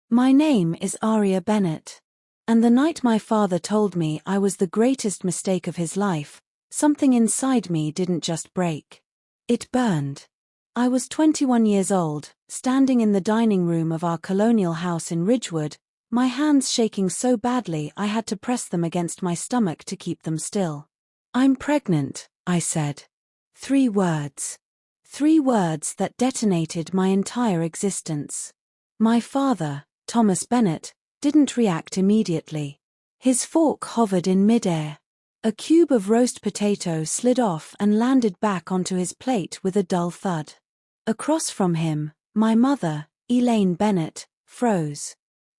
My name is Aria Bennett. And the night my father told me I was the greatest mistake of his life, something inside me didn't just break. It burned. I was 21 years old, standing in the dining room of our colonial house in Ridgewood, my hands shaking so badly I had to press them against my stomach to keep them still. "I'm pregnant," I said. 3 words. 3 words that detonated my entire existence. My father, Thomas Bennett, didn't react immediately. His fork hovered in midair. A cube of roast potato slid off and landed back onto his plate with a dull thud. Across from him, my mother, Elaine Bennett, froze.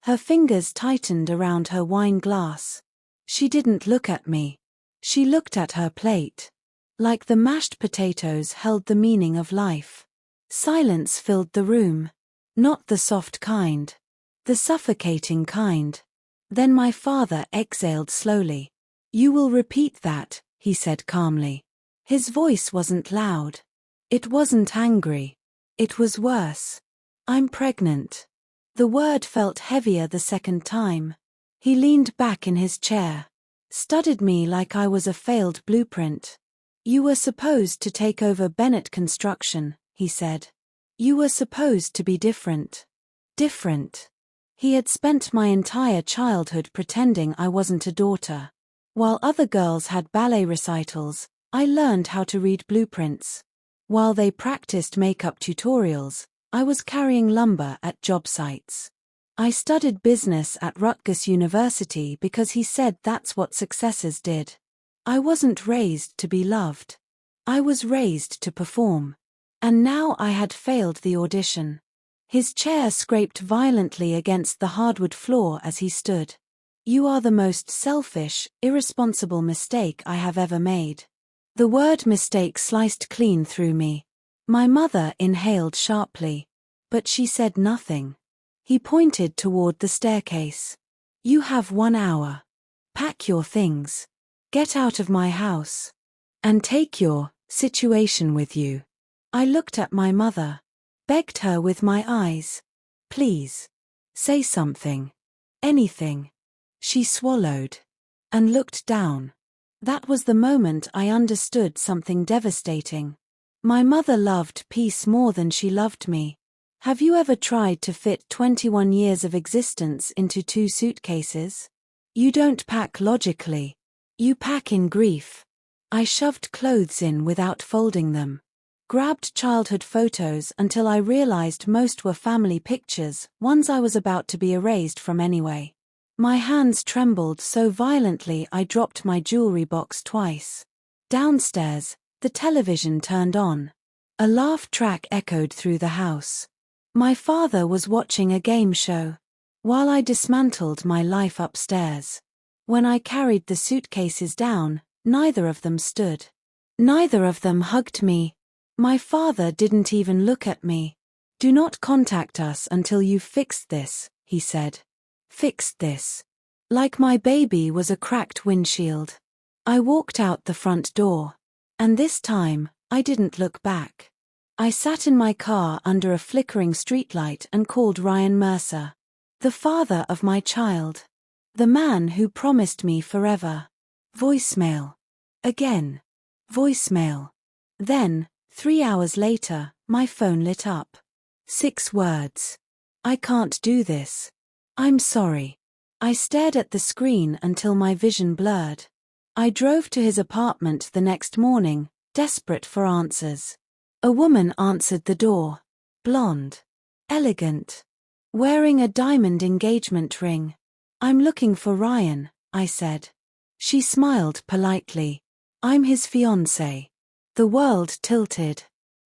Her fingers tightened around her wine glass. She didn't look at me. She looked at her plate. Like the mashed potatoes held the meaning of life. Silence filled the room. Not the soft kind. The suffocating kind. Then my father exhaled slowly. "You will repeat that," he said calmly. His voice wasn't loud. It wasn't angry. It was worse. "I'm pregnant." The word felt heavier the second time. He leaned back in his chair. Studied me like I was a failed blueprint. "You were supposed to take over Bennett Construction," he said. "You were supposed to be different." Different. He had spent my entire childhood pretending I wasn't a daughter. While other girls had ballet recitals, I learned how to read blueprints. While they practiced makeup tutorials, I was carrying lumber at job sites. I studied business at Rutgers University because he said that's what successors did. I wasn't raised to be loved. I was raised to perform. And now I had failed the audition. His chair scraped violently against the hardwood floor as he stood. "You are the most selfish, irresponsible mistake I have ever made." The word mistake sliced clean through me. My mother inhaled sharply. But she said nothing. He pointed toward the staircase. "You have 1 hour. Pack your things. Get out of my house. And take your situation with you." I looked at my mother. Begged her with my eyes. "Please. Say something. Anything." She swallowed. And looked down. That was the moment I understood something devastating. My mother loved peace more than she loved me. Have you ever tried to fit 21 years of existence into 2 suitcases? You don't pack logically. You pack in grief. I shoved clothes in without folding them. Grabbed childhood photos until I realized most were family pictures, ones I was about to be erased from anyway. My hands trembled so violently I dropped my jewelry box twice. Downstairs, the television turned on. A laugh track echoed through the house. My father was watching a game show, while I dismantled my life upstairs. When I carried the suitcases down, neither of them stood. Neither of them hugged me. My father didn't even look at me. "Do not contact us until you've fixed this," he said. Fixed this. Like my baby was a cracked windshield. I walked out the front door. And this time, I didn't look back. I sat in my car under a flickering streetlight and called Ryan Mercer. The father of my child. The man who promised me forever. Voicemail. Again. Voicemail. Then, 3 hours later, my phone lit up. 6 words. "I can't do this. I'm sorry." I stared at the screen until my vision blurred. I drove to his apartment the next morning, desperate for answers. A woman answered the door. Blonde. Elegant. Wearing a diamond engagement ring. "I'm looking for Ryan," I said. She smiled politely. "I'm his fiancé." The world tilted.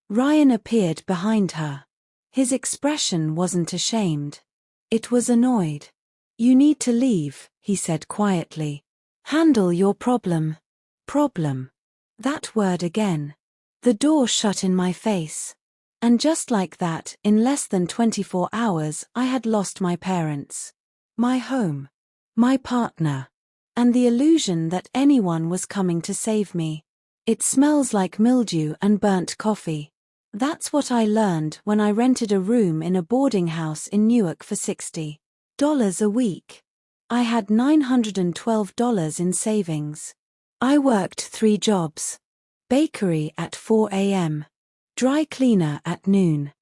Ryan appeared behind her. His expression wasn't ashamed. It was annoyed. "You need to leave," he said quietly. "Handle your problem." Problem. That word again. The door shut in my face. And just like that, in less than 24 hours, I had lost my parents. My home. My partner. And the illusion that anyone was coming to save me. It smells like mildew and burnt coffee. That's what I learned when I rented a room in a boarding house in Newark for $60. $8 a week. I had $912 in savings. I worked 3 jobs. Bakery at 4 a.m. Dry cleaner at noon.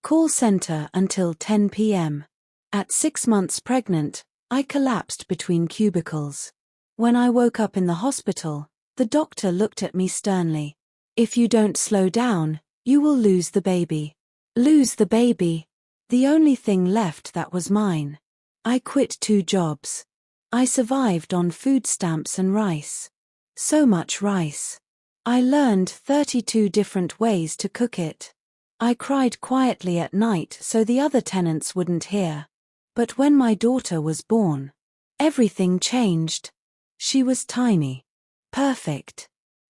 Call center until 10 p.m. At 6 months pregnant, I collapsed between cubicles. When I woke up in the hospital, the doctor looked at me sternly. If you don't slow down, you will lose the baby. Lose the baby. The only thing left that was mine. I quit 2 jobs. I survived on food stamps and rice. So much rice. I learned 32 different ways to cook it. I cried quietly at night so the other tenants wouldn't hear. But when my daughter was born, everything changed. She was tiny. Perfect.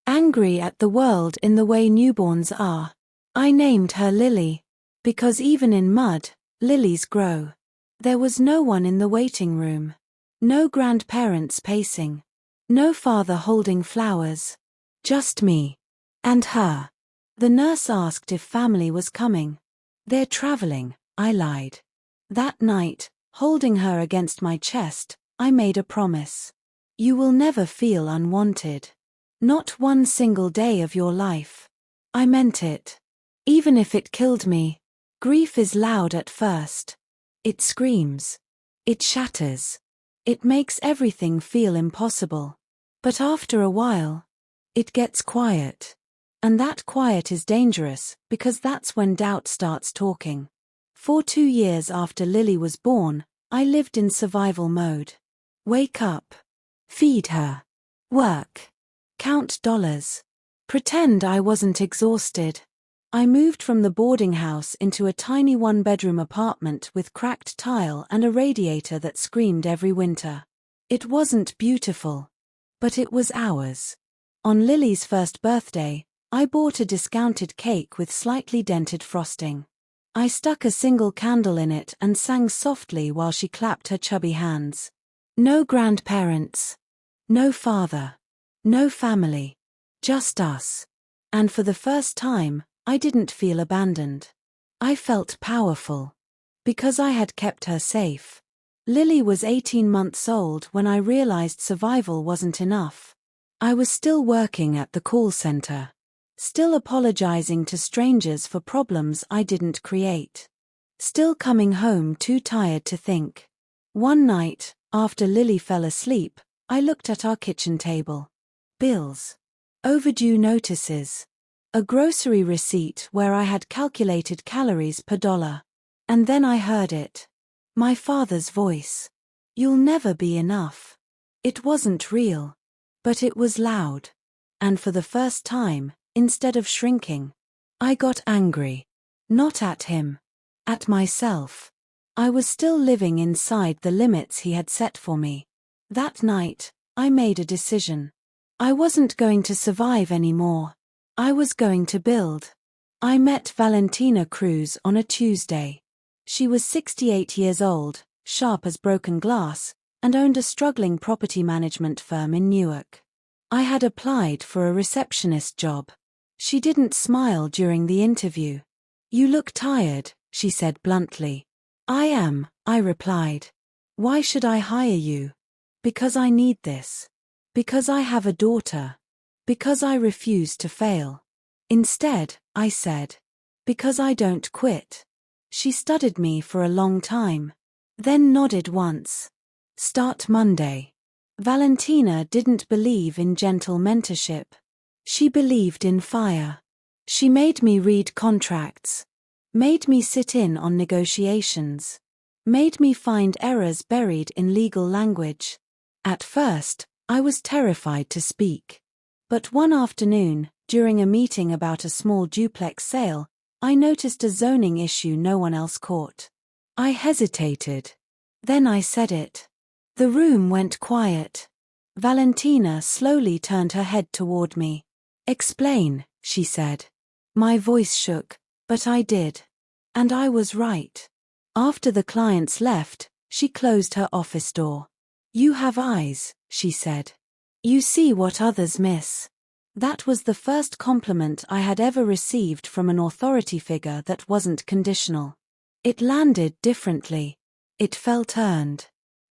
Angry at the world in the way newborns are. I named her Lily. Because even in mud, lilies grow. There was no one in the waiting room. No grandparents pacing. No father holding flowers. Just me. And her. The nurse asked if family was coming. They're traveling, I lied. That night, holding her against my chest, I made a promise. You will never feel unwanted. Not one single day of your life. I meant it. Even if it killed me. Grief is loud at first. It screams. It shatters. It makes everything feel impossible. But after a while, it gets quiet. And that quiet is dangerous, because that's when doubt starts talking. For 2 years after Lily was born, I lived in survival mode. Wake up. Feed her. Work. Count dollars. Pretend I wasn't exhausted. I moved from the boarding house into a tiny 1-bedroom apartment with cracked tile and a radiator that screamed every winter. It wasn't beautiful. But it was ours. On Lily's first birthday, I bought a discounted cake with slightly dented frosting. I stuck a single candle in it and sang softly while she clapped her chubby hands. No grandparents. No father. No family. Just us. And for the first time, I didn't feel abandoned. I felt powerful. Because I had kept her safe. Lily was 18 months old when I realized survival wasn't enough. I was still working at the call center. Still apologizing to strangers for problems I didn't create. Still coming home too tired to think. One night, after Lily fell asleep, I looked at our kitchen table. Bills. Overdue notices. A grocery receipt where I had calculated calories per dollar. And then I heard it. My father's voice. You'll never be enough. It wasn't real. But it was loud. And for the first time, instead of shrinking, I got angry. Not at him. At myself. I was still living inside the limits he had set for me. That night, I made a decision. I wasn't going to survive anymore. I was going to build. I met Valentina Cruz on a Tuesday. She was 68 years old, sharp as broken glass, and owned a struggling property management firm in Newark. I had applied for a receptionist job. She didn't smile during the interview. You look tired, she said bluntly. I am, I replied. Why should I hire you? Because I need this. Because I have a daughter. Because I refuse to fail. Instead, I said. Because I don't quit. She studied me for a long time. Then nodded once. Start Monday. Valentina didn't believe in gentle mentorship. She believed in fire. She made me read contracts. Made me sit in on negotiations. Made me find errors buried in legal language. At first, I was terrified to speak. But one afternoon, during a meeting about a small duplex sale, I noticed a zoning issue no one else caught. I hesitated. Then I said it. The room went quiet. Valentina slowly turned her head toward me. Explain, she said. My voice shook, but I did. And I was right. After the clients left, she closed her office door. You have eyes, she said. You see what others miss. That was the first compliment I had ever received from an authority figure that wasn't conditional. It landed differently. It felt earned.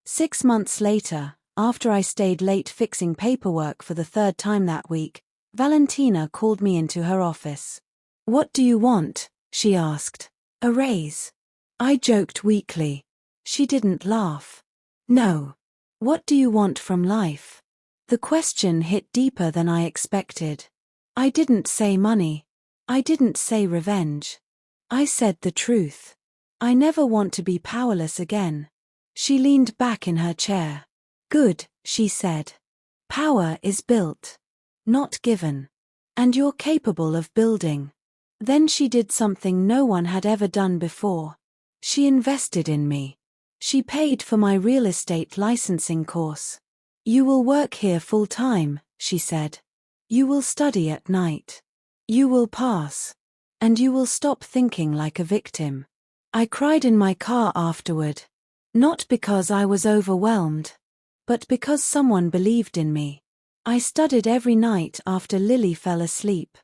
6 months later, after I stayed late fixing paperwork for the third time that week, Valentina called me into her office. "What do you want?" she asked. "A raise?" I joked weakly. She didn't laugh. "No. What do you want from life?" The question hit deeper than I expected. I didn't say money. I didn't say revenge. I said the truth. I never want to be powerless again. She leaned back in her chair. "Good," she said. "Power is built, not given. And you're capable of building." Then she did something no one had ever done before. She invested in me. She paid for my real estate licensing course. "You will work here full time," she said. "You will study at night. You will pass. And you will stop thinking like a victim." I cried in my car afterward. Not because I was overwhelmed, but because someone believed in me. I studied every night after Lily fell asleep.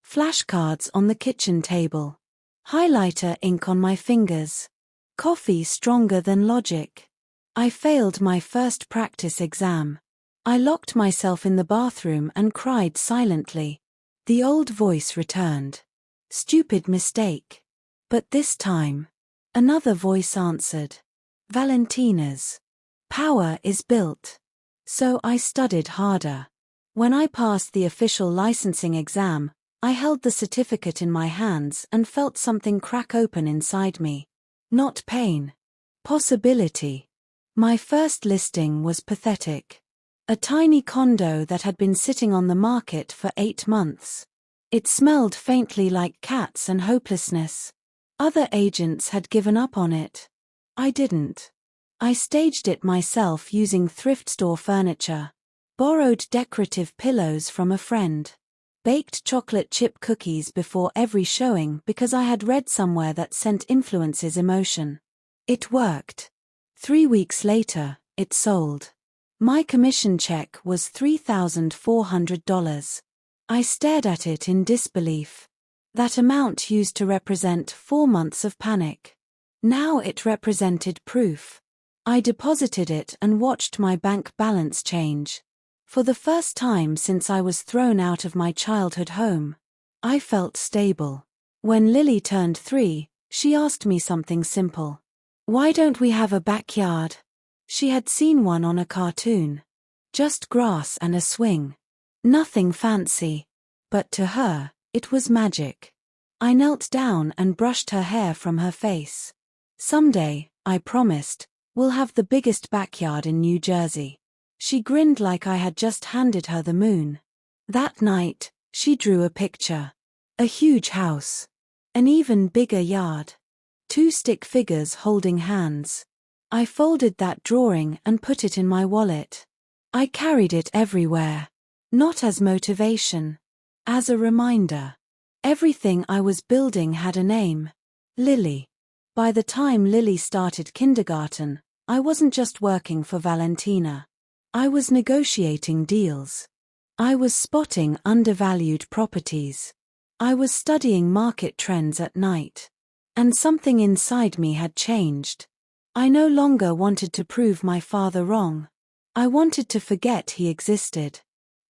Flashcards on the kitchen table. Highlighter ink on my fingers. Coffee stronger than logic. I failed my first practice exam. I locked myself in the bathroom and cried silently. The old voice returned. "Stupid mistake." But this time, another voice answered. "Valentina's power is built." So I studied harder. When I passed the official licensing exam, I held the certificate in my hands and felt something crack open inside me. Not pain. Possibility. My first listing was pathetic. A tiny condo that had been sitting on the market for 8 months. It smelled faintly like cats and hopelessness. Other agents had given up on it. I didn't. I staged it myself using thrift store furniture. Borrowed decorative pillows from a friend. Baked chocolate chip cookies before every showing because I had read somewhere that scent influences emotion. It worked. 3 weeks later, it sold. My commission check was $3,400. I stared at it in disbelief. That amount used to represent 4 months of panic. Now it represented proof. I deposited it and watched my bank balance change. For the first time since I was thrown out of my childhood home, I felt stable. When Lily turned 3, she asked me something simple. "Why don't we have a backyard?" She had seen one on a cartoon. Just grass and a swing. Nothing fancy. But to her, it was magic. I knelt down and brushed her hair from her face. "Someday," I promised, "we'll have the biggest backyard in New Jersey." She grinned like I had just handed her the moon. That night, she drew a picture. A huge house. An even bigger yard. 2 stick figures holding hands. I folded that drawing and put it in my wallet. I carried it everywhere. Not as motivation. As a reminder. Everything I was building had a name. Lily. By the time Lily started kindergarten, I wasn't just working for Valentina. I was negotiating deals. I was spotting undervalued properties. I was studying market trends at night. And something inside me had changed. I no longer wanted to prove my father wrong. I wanted to forget he existed.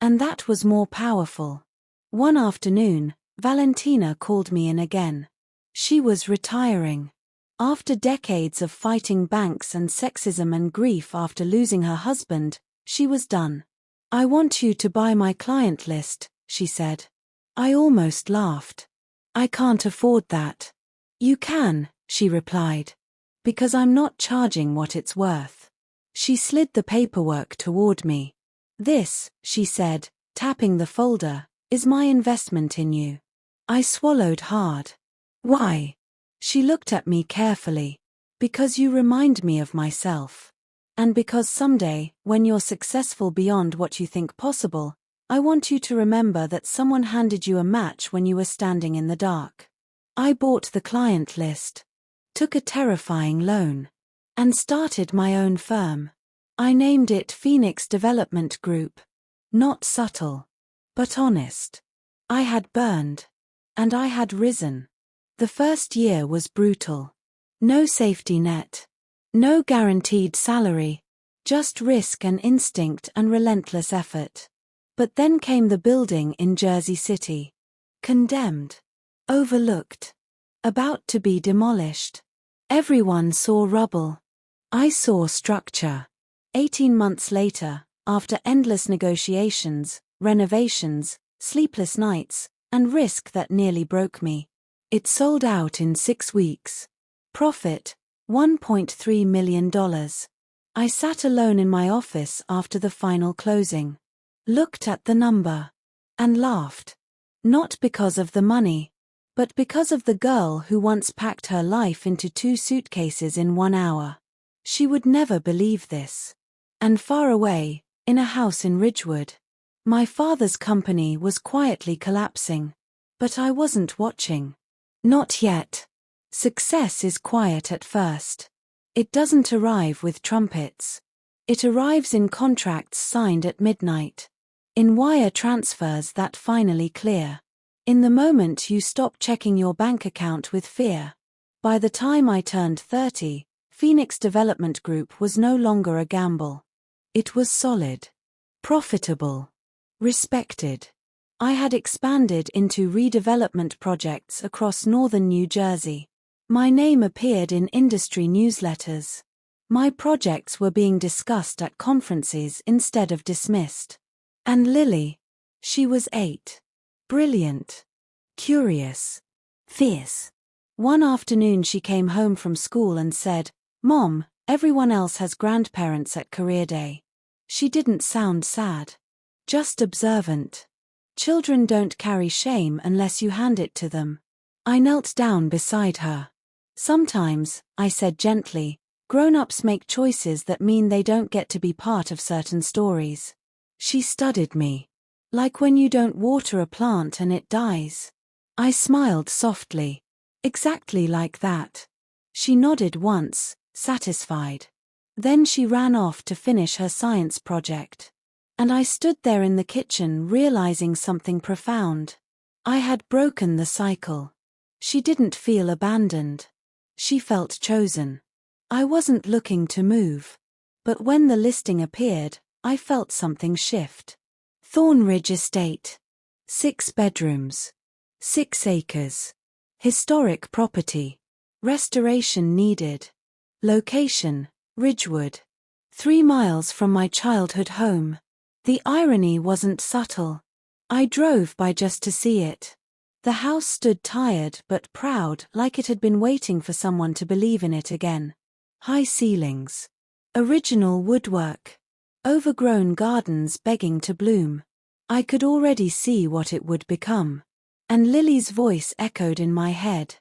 And that was more powerful. One afternoon, Valentina called me in again. She was retiring. After decades of fighting banks and sexism and grief after losing her husband, she was done. "I want you to buy my client list," she said. I almost laughed. "I can't afford that." "You can," she replied. "Because I'm not charging what it's worth." She slid the paperwork toward me. "This," she said, tapping the folder, "is my investment in you." I swallowed hard. "Why?" She looked at me carefully. "Because you remind me of myself. And because someday, when you're successful beyond what you think possible, I want you to remember that someone handed you a match when you were standing in the dark." I bought the client list. Took a terrifying loan. And started my own firm. I named it Phoenix Development Group. Not subtle. But honest. I had burned. And I had risen. The first year was brutal. No safety net. No guaranteed salary. Just risk and instinct and relentless effort. But then came the building in Jersey City. Condemned. Overlooked. About to be demolished. Everyone saw rubble. I saw structure. 18 months later, after endless negotiations, renovations, sleepless nights, and risk that nearly broke me, it sold out in 6 weeks. Profit, $1.3 million. I sat alone in my office after the final closing. Looked at the number. And laughed. Not because of the money, but because of the girl who once packed her life into 2 suitcases in 1 hour. She would never believe this. And far away, in a house in Ridgewood, my father's company was quietly collapsing. But I wasn't watching. Not yet. Success is quiet at first. It doesn't arrive with trumpets. It arrives in contracts signed at midnight. In wire transfers that finally clear. In the moment you stop checking your bank account with fear. By the time I turned 30, Phoenix Development Group was no longer a gamble. It was solid. Profitable. Respected. I had expanded into redevelopment projects across northern New Jersey. My name appeared in industry newsletters. My projects were being discussed at conferences instead of dismissed. And Lily, she was 8. Brilliant. Curious. Fierce. One afternoon she came home from school and said, "Mom, everyone else has grandparents at career day." She didn't sound sad. Just observant. Children don't carry shame unless you hand it to them. I knelt down beside her. Sometimes, I said gently, grown-ups make choices that mean they don't get to be part of certain stories. She studied me. Like when you don't water a plant and it dies. I smiled softly. Exactly like that. She nodded once, satisfied. Then she ran off to finish her science project. And I stood there in the kitchen realizing something profound. I had broken the cycle. She didn't feel abandoned. She felt chosen. I wasn't looking to move. But when the listing appeared, I felt something shift. Thornridge Estate. 6 bedrooms. 6 acres. Historic property. Restoration needed. Location, Ridgewood. 3 miles from my childhood home. The irony wasn't subtle. I drove by just to see it. The house stood tired but proud, like it had been waiting for someone to believe in it again. High ceilings. Original woodwork. Overgrown gardens begging to bloom. I could already see what it would become. And Lily's voice echoed in my head.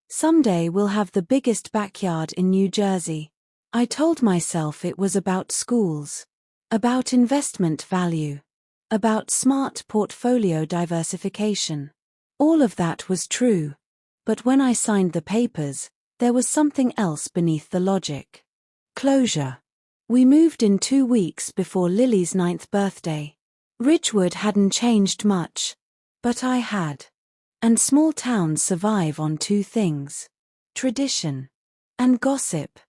Someday we'll have the biggest backyard in New Jersey. I told myself it was about schools. About investment value. About smart portfolio diversification. All of that was true. But when I signed the papers, there was something else beneath the logic. Closure. We moved in 2 weeks before Lily's 9th birthday. Ridgewood hadn't changed much. But I had. And small towns survive on 2 things. Tradition. And gossip.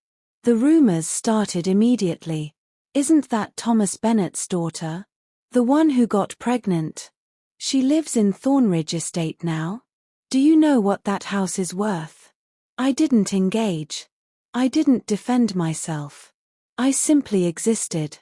The rumors started immediately. Isn't that Thomas Bennett's daughter? The one who got pregnant? She lives in Thornridge Estate now. Do you know what that house is worth? I didn't engage. I didn't defend myself. I simply existed.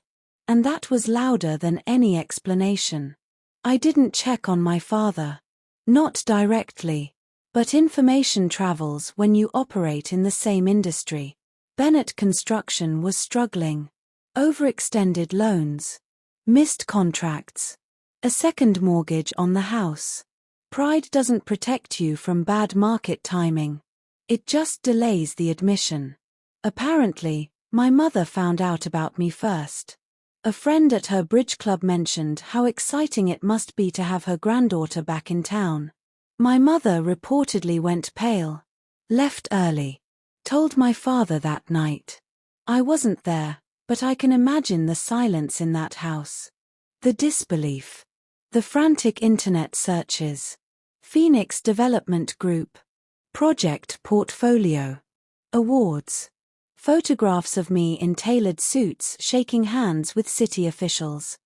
And that was louder than any explanation. I didn't check on my father. Not directly. But information travels when you operate in the same industry. Bennett Construction was struggling. Overextended loans. Missed contracts. A second mortgage on the house. Pride doesn't protect you from bad market timing. It just delays the admission. Apparently, my mother found out about me first. A friend at her bridge club mentioned how exciting it must be to have her granddaughter back in town. My mother reportedly went pale. Left early. Told my father that night. I wasn't there, but I can imagine the silence in that house. The disbelief. The frantic internet searches. Phoenix Development Group. Project portfolio. Awards. Photographs of me in tailored suits shaking hands with city officials.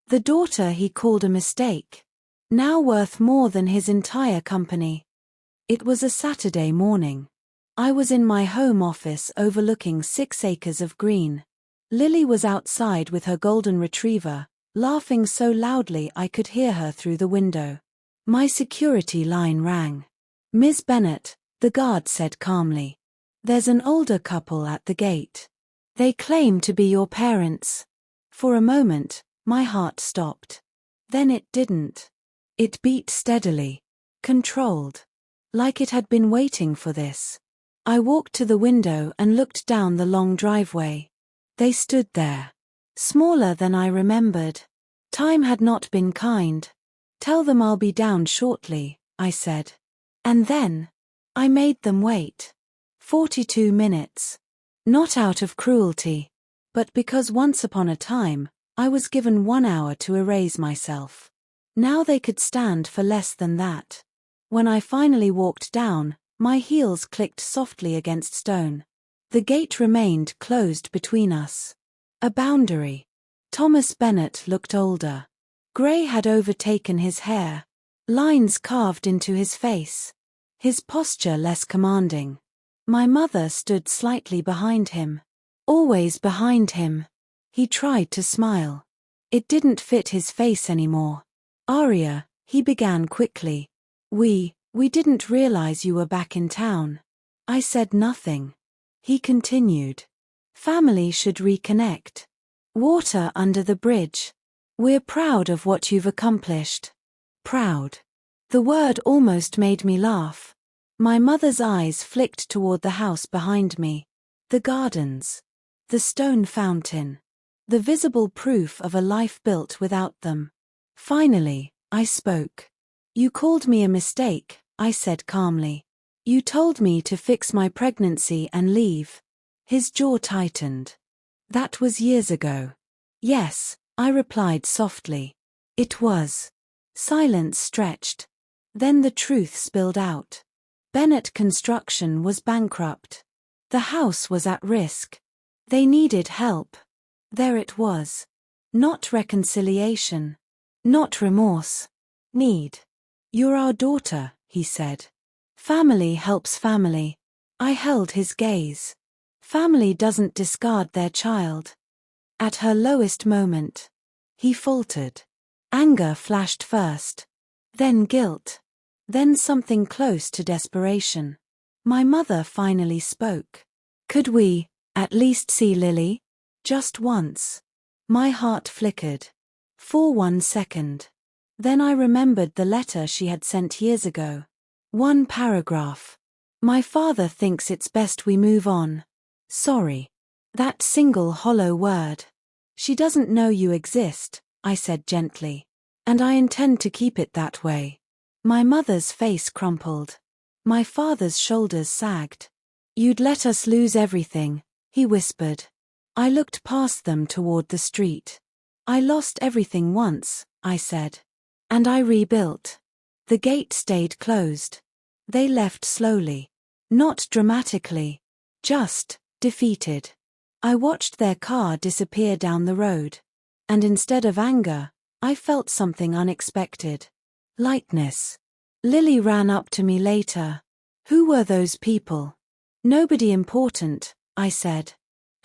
The daughter he called a mistake. Now worth more than his entire company. It was a Saturday morning. I was in my home office overlooking 6 acres of green. Lily was outside with her golden retriever, laughing so loudly I could hear her through the window. My security line rang. "Miss Bennet," the guard said calmly. "There's an older couple at the gate. They claim to be your parents." For a moment, my heart stopped. Then it didn't. It beat steadily. Controlled. Like it had been waiting for this. I walked to the window and looked down the long driveway. They stood there. Smaller than I remembered. Time had not been kind. "Tell them I'll be down shortly," I said. And then, I made them wait. 42 minutes. Not out of cruelty, but because once upon a time, I was given 1 hour to erase myself. Now they could stand for less than that. When I finally walked down, my heels clicked softly against stone. The gate remained closed between us. A boundary. Thomas Bennet looked older. Grey had overtaken his hair. Lines carved into his face. His posture less commanding. My mother stood slightly behind him. Always behind him. He tried to smile. It didn't fit his face anymore. "Aria," he began quickly. We didn't realize you were back in town." I said nothing. He continued. "Family should reconnect. Water under the bridge. We're proud of what you've accomplished." Proud. The word almost made me laugh. My mother's eyes flicked toward the house behind me. The gardens. The stone fountain. The visible proof of a life built without them. Finally, I spoke. "You called me a mistake," I said calmly. "You told me to fix my pregnancy and leave." His jaw tightened. "That was years ago." "Yes," I replied softly. "It was." Silence stretched. Then the truth spilled out. Bennet Construction was bankrupt. The house was at risk. They needed help. There it was. Not reconciliation. Not remorse. Need. "You're our daughter," he said. "Family helps family." I held his gaze. Family doesn't discard their child. At her lowest moment. He faltered. Anger flashed first. Then guilt. Then something close to desperation. My mother finally spoke. "Could we, at least see Lily? Just once?" My heart flickered. For 1 second. Then I remembered the letter she had sent years ago. 1 paragraph. "My father thinks it's best we move on. Sorry." That single hollow word. "She doesn't know you exist," I said gently. "And I intend to keep it that way." My mother's face crumpled. My father's shoulders sagged. "You'd let us lose everything," he whispered. I looked past them toward the street. "I lost everything once," I said. "And I rebuilt." The gate stayed closed. They left slowly. Not dramatically. Just, defeated. I watched their car disappear down the road. And instead of anger, I felt something unexpected. Lightness. Lily ran up to me later. "Who were those people?" "Nobody important," I said.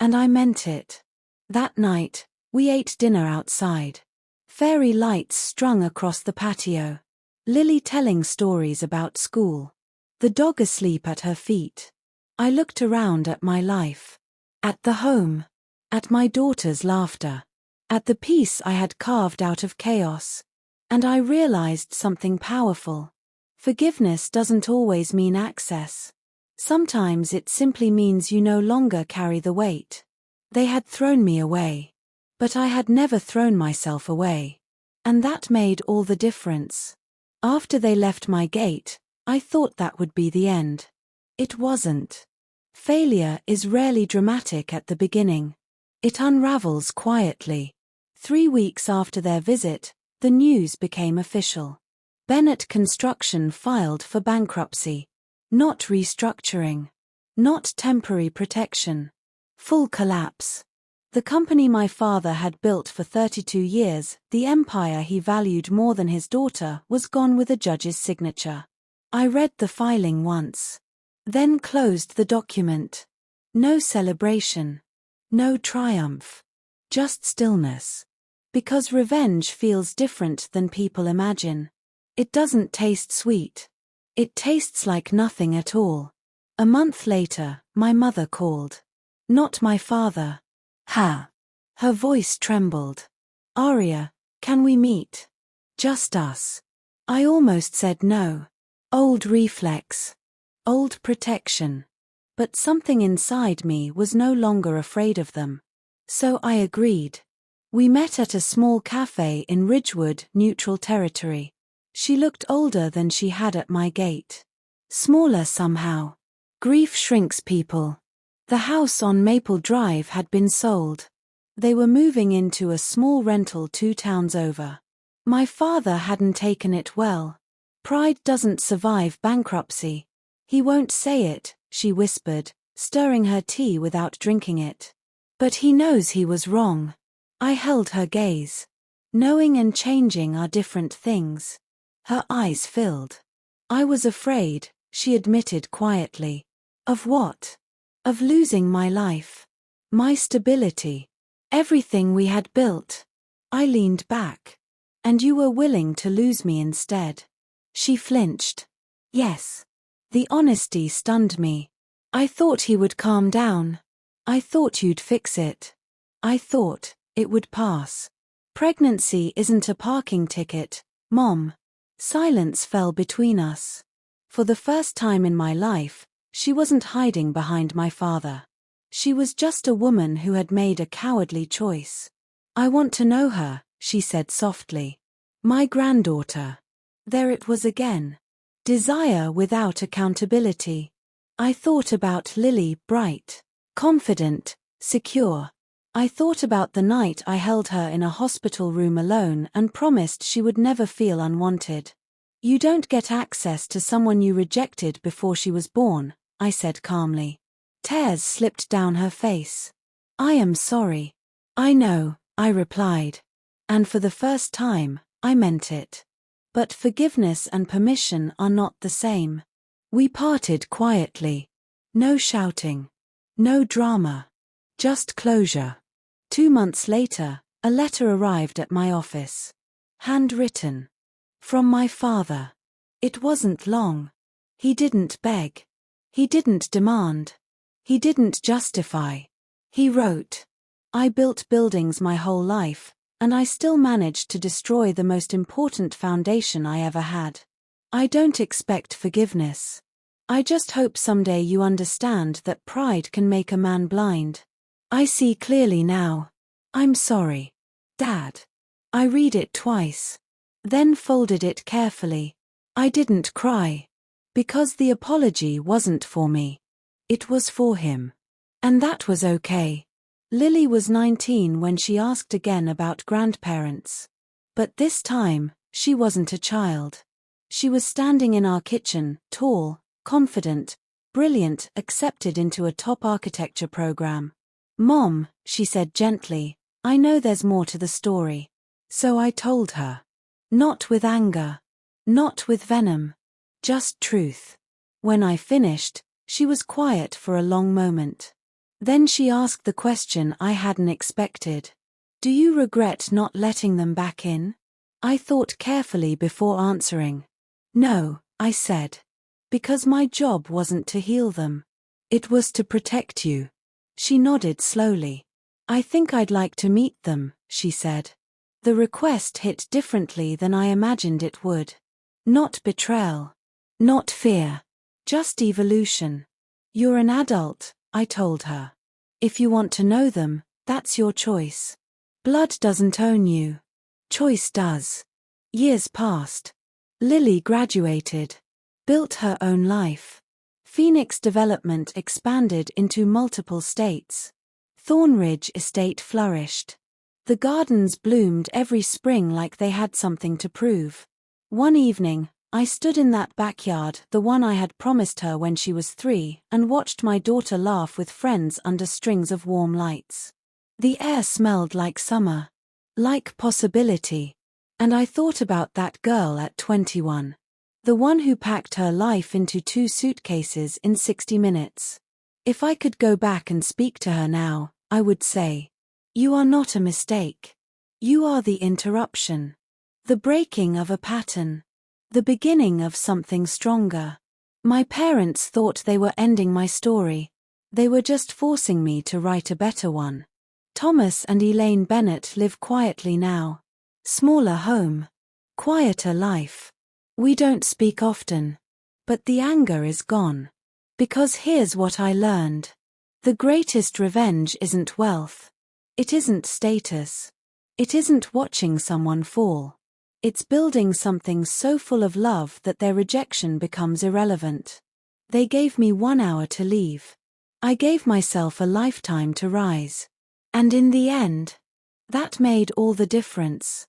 And I meant it. That night, we ate dinner outside. Fairy lights strung across the patio. Lily telling stories about school. The dog asleep at her feet. I looked around at my life. At the home. At my daughter's laughter. At the peace I had carved out of chaos. And I realized something powerful. Forgiveness doesn't always mean access. Sometimes it simply means you no longer carry the weight. They had thrown me away. But I had never thrown myself away. And that made all the difference. After they left my gate, I thought that would be the end. It wasn't. Failure is rarely dramatic at the beginning. It unravels quietly. 3 weeks after their visit, the news became official. Bennet Construction filed for bankruptcy. Not restructuring. Not temporary protection. Full collapse. The company my father had built for 32 years, the empire he valued more than his daughter, was gone with a judge's signature. I read the filing once. Then closed the document. No celebration. No triumph. Just stillness. Because revenge feels different than people imagine. It doesn't taste sweet. It tastes like nothing at all. A month later, my mother called. Not my father. Ha! Her voice trembled. Aria, can we meet? Just us. I almost said no. Old reflex. Old protection. But something inside me was no longer afraid of them. So I agreed. We met at a small cafe in Ridgewood, neutral territory. She looked older than she had at my gate. Smaller somehow. Grief shrinks people. The house on Maple Drive had been sold. They were moving into a small rental 2 towns over. My father hadn't taken it well. Pride doesn't survive bankruptcy. He won't say it, she whispered, stirring her tea without drinking it. But he knows he was wrong. I held her gaze. Knowing and changing are different things. Her eyes filled. I was afraid, she admitted quietly. Of what? Of losing my life. My stability. Everything we had built. I leaned back. And you were willing to lose me instead. She flinched. Yes. The honesty stunned me. I thought he would calm down. I thought you'd fix it. I thought it would pass. Pregnancy isn't a parking ticket, Mom. Silence fell between us. For the first time in my life, she wasn't hiding behind my father. She was just a woman who had made a cowardly choice. I want to know her, she said softly. My granddaughter. There it was again. Desire without accountability. I thought about Lily, bright, confident, secure. I thought about the night I held her in a hospital room alone and promised she would never feel unwanted. You don't get access to someone you rejected before she was born, I said calmly. Tears slipped down her face. I am sorry. I know, I replied. And for the first time, I meant it. But forgiveness and permission are not the same. We parted quietly. No shouting. No drama. Just closure. 2 months later, a letter arrived at my office. Handwritten. From my father. It wasn't long. He didn't beg. He didn't demand. He didn't justify. He wrote, I built buildings my whole life, and I still managed to destroy the most important foundation I ever had. I don't expect forgiveness. I just hope someday you understand that pride can make a man blind. I see clearly now. I'm sorry. Dad. I read it twice. Then folded it carefully. I didn't cry. Because the apology wasn't for me. It was for him. And that was okay. Lily was 19 when she asked again about grandparents. But this time, she wasn't a child. She was standing in our kitchen, tall, confident, brilliant, accepted into a top architecture program. Mom, she said gently, I know there's more to the story. So I told her. Not with anger. Not with venom. Just truth. When I finished, she was quiet for a long moment. Then she asked the question I hadn't expected. Do you regret not letting them back in? I thought carefully before answering. No, I said. Because my job wasn't to heal them. It was to protect you. She nodded slowly. I think I'd like to meet them, she said. The request hit differently than I imagined it would. Not betrayal. Not fear. Just evolution. You're an adult, I told her. If you want to know them, that's your choice. Blood doesn't own you. Choice does. Years passed. Lily graduated. Built her own life. Phoenix Development expanded into multiple states. Thornridge Estate flourished. The gardens bloomed every spring like they had something to prove. One evening, I stood in that backyard, the one I had promised her when she was 3, and watched my daughter laugh with friends under strings of warm lights. The air smelled like summer, like possibility. And I thought about that girl at 21. The one who packed her life into 2 suitcases in 60 minutes. If I could go back and speak to her now, I would say, "You are not a mistake. You are the interruption. The breaking of a pattern. The beginning of something stronger." My parents thought they were ending my story. They were just forcing me to write a better one. Thomas and Elaine Bennett live quietly now. Smaller home. Quieter life. We don't speak often. But the anger is gone. Because here's what I learned. The greatest revenge isn't wealth. It isn't status. It isn't watching someone fall. It's building something so full of love that their rejection becomes irrelevant. They gave me 1 hour to leave. I gave myself a lifetime to rise. And in the end, that made all the difference.